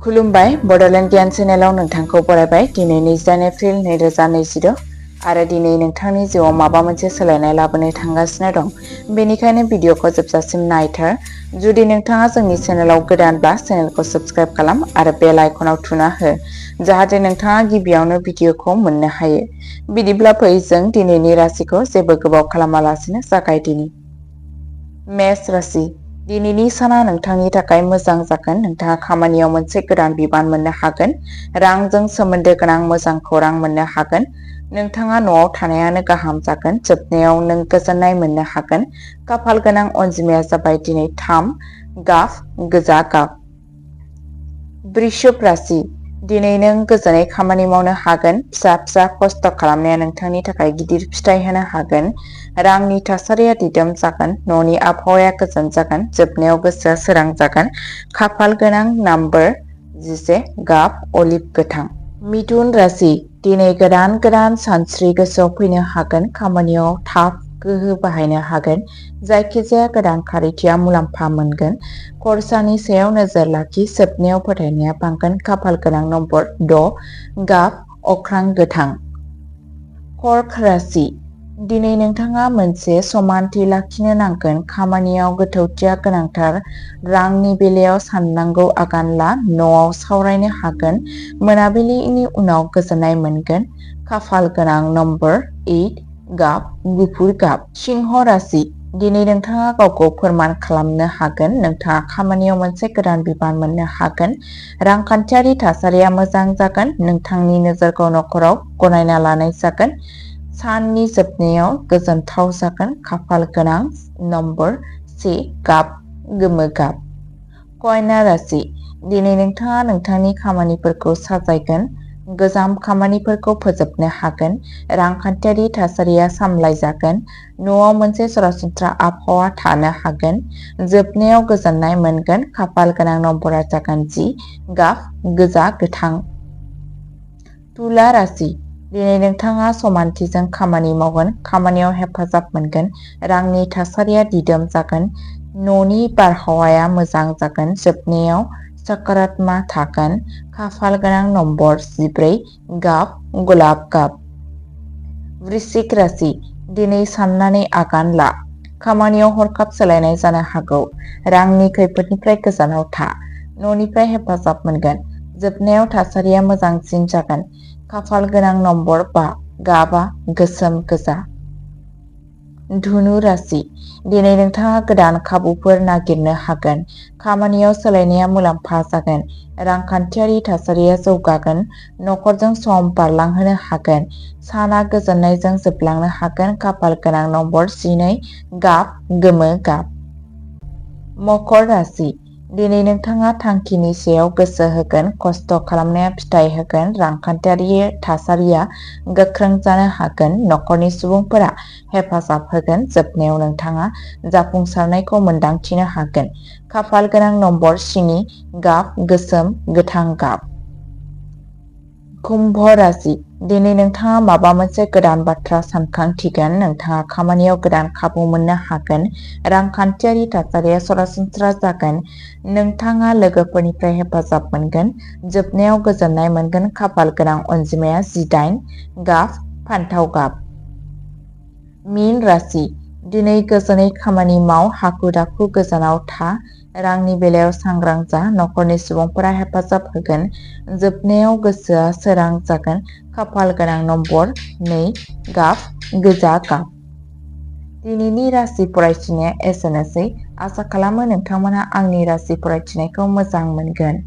खुलुमबाय बड'लेण्ड गियान चेनेलाव नोंथांखौ बरायबाय। दिनै 28 एप्रिल 2026 आरो दिनै नोंथांनि जिउआव माबा मोनसे सोलायनाय लाबोनो थांगासिनो दं। बेनिखायनो भिडिअखौ जोबजासिम नायथार। जुदि नोंथाङा जोंनि चेनेलाव गोदानब्ला चेनेलखौ साबस्क्राइब खालाम आरो बेल आइकनाव थुना हो जाहाथे नोंथाङा गिबियावनो भिडिअखौ मोननो हायो। बिदिब्ला फै जों दिनैनि राशिखौ जेबो गोबाव खालामालासिनो जागायदिनि। मेष राशि दिनैनि साना नोंथांनि थाखाय मोजां जागोन। नोंथाङा खामानियाव मोनसे गोदान बिबान मोननो हागोन। रांजों सोमोन्दो गोनां मोजां खौरां मोननो हागोन। नोंथाङा न'आव थानायानो गाहाम जागोन। जोबनायाव नों गोजोननाय मोननो हागोन। खाफाल गोनां अनजिमाया जाबाय दिनै 3 गाब गोजा गाब। वृषभ राशि दिनै नों गोजोनै खामानि मावनो हागोन। फिसा फिसा खस्थ' खालामनाया नोंथांनि थाखाय गिदिर फिथाय होनो हागोन। रांनि थासारिया दिदोम जागोन। न'नि आबहावाया गोजोन जागोन। जोबनायाव गोसोआ सोरां जागोन। खाफाल गोनां नाम्बार 11 गाब अलिभ गोथां। मिथुन राशि दिनै गोदान सानस्रि गोसोआव फैनो हागोन। खामानियाव थाब गोहो बाहायनो हागोन। जायखिजाया गोदान खारिथिया मुलाम्फा मोनगोन। खरसानि सायाव नोजोर लाखि। जोबनायाव फोथायनाया बांगोन। खाफाल गोनां नम्बर 6 गाब अख्रां गोथां। कर्क राशि दिनै नोंथाङा मोनसे समानथि लाखिनो नांगोन। खामानियाव गोथौथिया गोनांथार। रांनि बेलायाव साननांगौ आगान ला। न'आव सावरायनो हागोन। मोनाबिलिनि उनाव गोजोननाय मोनगोन। खाफाल गोनां नम्बर 8 गाब गुफुर गाब। सिंह राशि दिनै नोंथाङा गावखौ फोरमान खालामनो हागोन। नोंथाङा खामानियाव मोनसे गोदान बिबान मोननो हागोन। रांखान्थियारि थासारिया मोजां जागोन। नोंथांनि नोजोरखौ नखराव गनायना लानाय जागोन। साननि जोबनायाव गोजोनथाव जागोन। खाफाल गोनां नम्बर 6 गाब गोमो गाब। कन्या राशि दिनै नोंथाङा नोंथांनि खामानिफोरखौ साजायगोन। गोजाम खामानिफोरखौ फोजोबनो हागोन। रांखान्थियारि थासारिया सामलायजागोन। न'आव मोनसे सरासनस्रा आबहावा थानो हागोन। जोबनायाव गोजोननाय मोनगोन। खाफाल गोनां नम्बरा जागोन 10 गाब गोजा गोथां। तुला राशि दिनै नोंथाङा समानथिजों खामानि मावगोन। खामानियाव हेफाजाब मोनगोन। रांनि थासारिया दिदोम जागोन। न'नि बारहावाया मोजां जागोन। जोबनायाव सकारात्मा थागोन। खाफाल गोनां नम्बर 14 गाब गलाब गाब। वृश्चिक राशि दिनै साननानै आगान ला। खामानियाव हरखाब सोलायनाय जानो हागौ। रांनि खैफोदनिफ्राय गोजानाव था। न'निफ्राय हेफाजाब मोनगोन। जोबनायाव थासारिया मोजांसिन जागोन। खाफाल गोनां नम्बर 5 गाबआ गोसोम गोजा। धनु राशि दिनै नोंथाङा गोदान खाबुफोर नागिरनो हागोन। खामानियाव सोलायनाया मुलाम्फा जागोन। रांखान्थियारि थासारिया जौगागोन। नखरजों सम बारलांहोनो हागोन। साना गोजोननायजों जोबलांनो हागोन। खाफाल गोनां नम्बर 12 गाब गोमो गाब। मकर राशि दिनै नोंथाङा थांखिनि सायाव गोसो होगोन। खस्थ' खालामनाया फिथाय होगोन। रांखान्थियारि थासारिया गोख्रों जानो हागोन। नखरनि सुबुंफोरा हेफाजाब होगोन। जोबनायाव नोंथाङा जाफुंसारनायखौ मोनदांथिनो हागोन। खाफाल गोनां नम्बर 7 गाब गोसोम गोथां गाब। कुम्भ राशि दिनै नोंथाङा माबा मोनसे गोदान बाथ्रा सानखांथिगोन। नोंथाङा खामानियाव गोदान खाबु मोननो हागोन। रांखान्थियारि थासारिया सरासनस्रा जागोन। नोंथाङा लोगोफोरनिफ्राय हेफाजाब मोनगोन। जोबनायाव गोजोननाय मोनगोन। खाफाल गोनां अनजिमाया 18 गाब फान्थाव गाब। मीन राशि दिनै गोजोनै खामानि माव। हाखु दाखु गोजानाव था। रांनि बेलायाव सांग्रां जा। नखरनि सुबुंफोरा हेफाजाब होगोन। जोबनायाव गोसोआ सोरां जागोन। खाफाल गोनां नम्बर 2 गाब गोजा गाब। दिनैनि राशि फरायथिनाया एसेनोसै। आसा खालामो नोंथांमोनहा आंनि राशि फरायथिनायखौ मोजां मोनगोन।